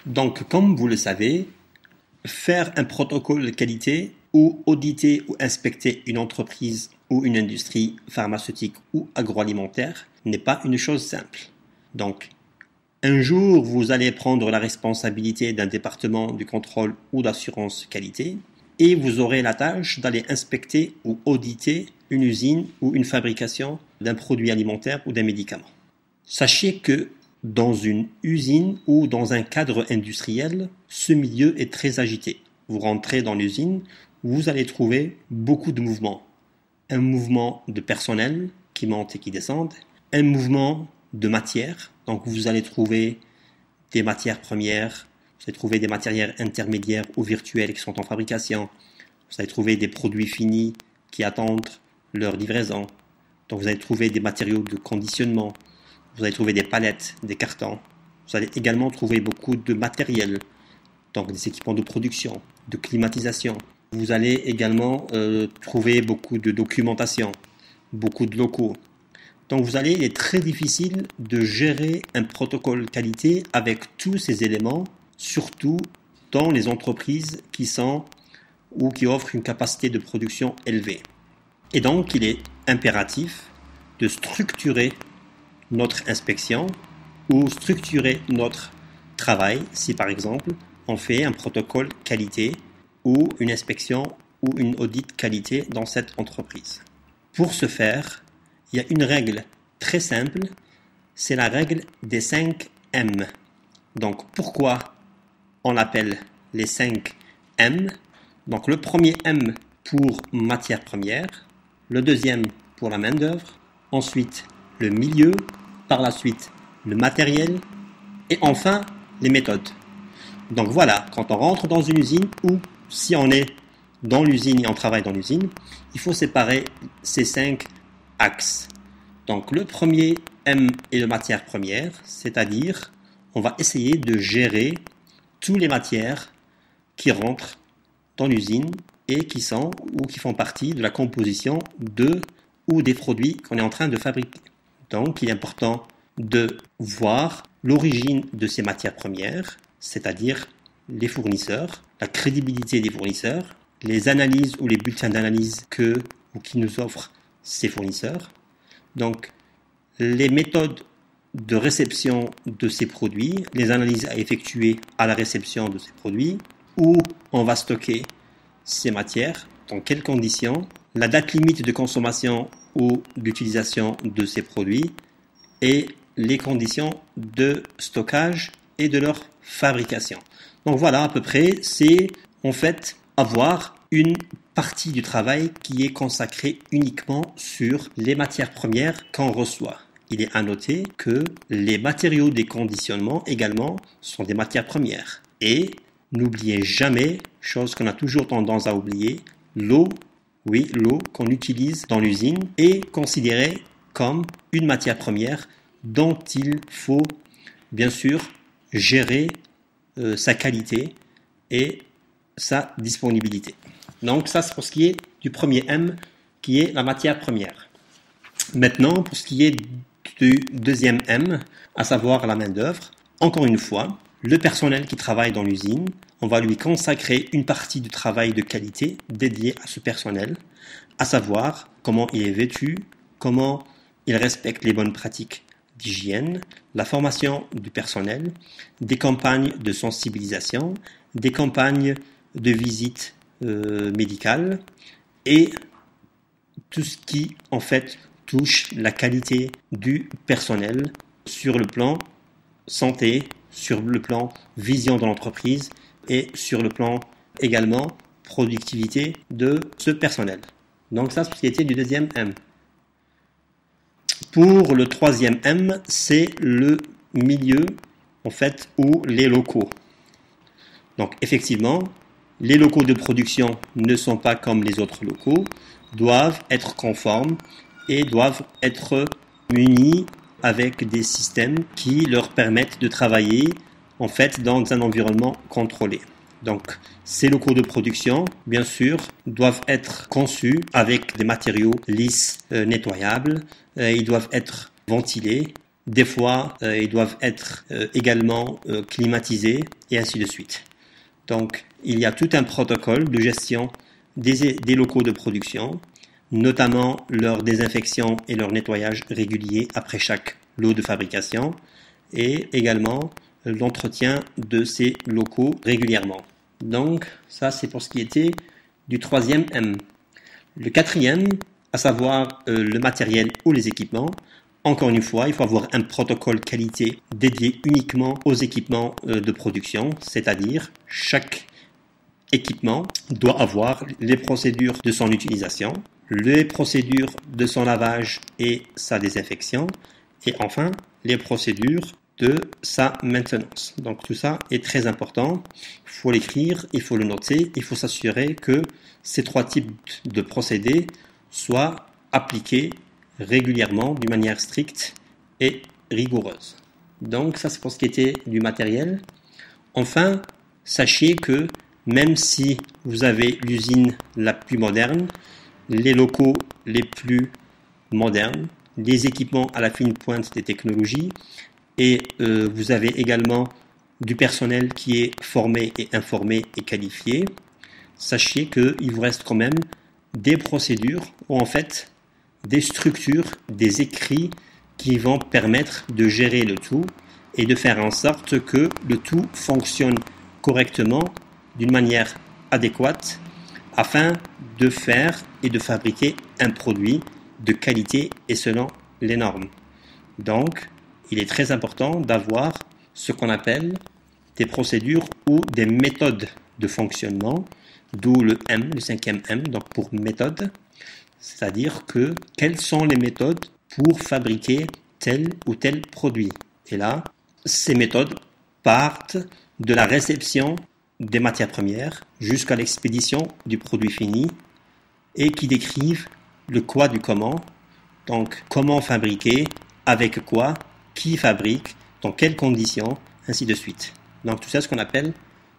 Donc, comme vous le savez, faire un protocole de qualité ou auditer ou inspecter une entreprise ou une industrie pharmaceutique ou agroalimentaire n'est pas une chose simple. Donc, un jour, vous allez prendre la responsabilité d'un département du contrôle ou d'assurance qualité et vous aurez la tâche d'aller inspecter ou auditer une usine ou une fabrication d'un produit alimentaire ou d'un médicament. Sachez que dans une usine ou dans un cadre industriel, ce milieu est très agité. Vous rentrez dans l'usine, vous allez trouver beaucoup de mouvements. Un mouvement de personnel qui monte et qui descend, un mouvement de matière. Donc vous allez trouver des matières premières, vous allez trouver des matières intermédiaires ou virtuelles qui sont en fabrication, vous allez trouver des produits finis qui attendent leur livraison. Donc vous allez trouver des matériaux de conditionnement, vous allez trouver des palettes, des cartons. Vous allez également trouver beaucoup de matériel, donc des équipements de production, de climatisation. Vous allez également trouver beaucoup de documentation, beaucoup de locaux. Donc il est très difficile de gérer un protocole qualité avec tous ces éléments, surtout dans les entreprises qui sont ou qui offrent une capacité de production élevée. Et donc il est impératif de structurer notre inspection ou structurer notre travail si par exemple on fait un protocole qualité ou une inspection ou une audit qualité dans cette entreprise. Pour ce faire, il y a une règle très simple, c'est la règle des 5 M. Donc pourquoi on appelle les 5 M? Donc le premier M pour matière première, le deuxième pour la main-d'œuvre, ensuite le milieu, par la suite le matériel et enfin les méthodes. Donc voilà, quand on rentre dans une usine ou si on est dans l'usine et on travaille dans l'usine, il faut séparer ces 5 axes. Donc le premier M est la matière première, c'est-à-dire on va essayer de gérer toutes les matières qui rentrent dans l'usine et qui sont ou qui font partie de la composition de ou des produits qu'on est en train de fabriquer. Donc il est important de voir l'origine de ces matières premières, c'est-à-dire les fournisseurs, la crédibilité des fournisseurs, les analyses ou les bulletins d'analyse qui nous offrent ces fournisseurs. Donc les méthodes de réception de ces produits, les analyses à effectuer à la réception de ces produits, où on va stocker ces matières, dans quelles conditions, la date limite de consommation ou d'utilisation de ces produits et les conditions de stockage et de leur fabrication. Donc voilà, à peu près, c'est en fait avoir une partie du travail qui est consacrée uniquement sur les matières premières qu'on reçoit. Il est à noter que les matériaux des conditionnements également sont des matières premières. Et n'oubliez jamais, chose qu'on a toujours tendance à oublier, l'eau, oui, l'eau qu'on utilise dans l'usine est considérée comme une matière première dont il faut bien sûr gérer sa qualité et sa disponibilité. Donc ça c'est pour ce qui est du premier M qui est la matière première. Maintenant pour ce qui est du deuxième M, à savoir la main-d'œuvre, encore une fois, le personnel qui travaille dans l'usine, on va lui consacrer une partie du travail de qualité dédié à ce personnel, à savoir comment il est vêtu, comment il respecte les bonnes pratiques d'hygiène, la formation du personnel, des campagnes de sensibilisation, des campagnes de visite médicale et tout ce qui en fait touche la qualité du personnel sur le plan santé, sur le plan vision de l'entreprise et sur le plan également productivité de ce personnel. Donc ça, c'est ce qui était du deuxième M. Pour le troisième M, c'est le milieu en fait ou les locaux. Donc effectivement, les locaux de production ne sont pas comme les autres locaux, doivent être conformes et doivent être munis avec des systèmes qui leur permettent de travailler en fait dans un environnement contrôlé. Donc ces locaux de production, bien sûr, doivent être conçus avec des matériaux lisses, nettoyables, ils doivent être ventilés, des fois ils doivent être également climatisés et ainsi de suite. Donc, il y a tout un protocole de gestion des locaux de production, notamment leur désinfection et leur nettoyage régulier après chaque lot de fabrication, et également l'entretien de ces locaux régulièrement. Donc, ça c'est pour ce qui était du troisième M. Le quatrième, à savoir le matériel ou les équipements. Encore une fois, il faut avoir un protocole qualité dédié uniquement aux équipements de production, c'est-à-dire chaque équipement doit avoir les procédures de son utilisation, les procédures de son lavage et sa désinfection, et enfin les procédures de sa maintenance. Donc tout ça est très important, il faut l'écrire, il faut le noter, il faut s'assurer que ces trois types de procédés soient appliqués régulièrement, d'une manière stricte et rigoureuse. Donc ça c'est pour ce qui était du matériel. Enfin, sachez que même si vous avez l'usine la plus moderne, les locaux les plus modernes, les équipements à la fine pointe des technologies, et vous avez également du personnel qui est formé et informé et qualifié, sachez qu'il vous reste quand même des procédures ou en fait des structures, des écrits qui vont permettre de gérer le tout et de faire en sorte que le tout fonctionne correctement d'une manière adéquate afin de faire et de fabriquer un produit de qualité et selon les normes. Donc, il est très important d'avoir ce qu'on appelle des procédures ou des méthodes de fonctionnement, d'où le M, le cinquième M, donc pour méthode, c'est-à-dire que quelles sont les méthodes pour fabriquer tel ou tel produit. Et là, ces méthodes partent de la réception des matières premières jusqu'à l'expédition du produit fini et qui décrivent le quoi du comment, donc comment fabriquer, avec quoi, qui fabrique, dans quelles conditions, ainsi de suite. Donc tout ça, ce qu'on appelle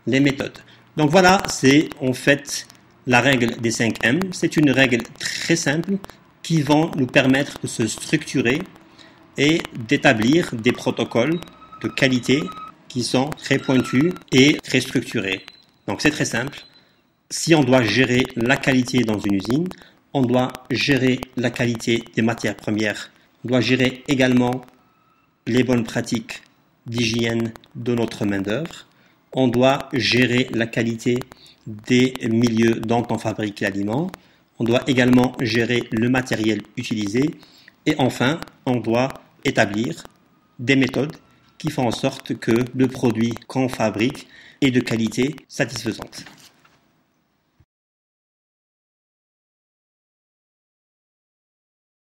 les méthodes. Donc voilà, c'est en fait la règle des 5 M. C'est une règle très simple qui va nous permettre de se structurer et d'établir des protocoles de qualité qui sont très pointus et très structurés. Donc c'est très simple. Si on doit gérer la qualité dans une usine, on doit gérer la qualité des matières premières, on doit gérer également les bonnes pratiques d'hygiène de notre main-d'œuvre, on doit gérer la qualité des milieux dont on fabrique l'aliment, on doit également gérer le matériel utilisé et enfin, on doit établir des méthodes qui font en sorte que le produit qu'on fabrique est de qualité satisfaisante.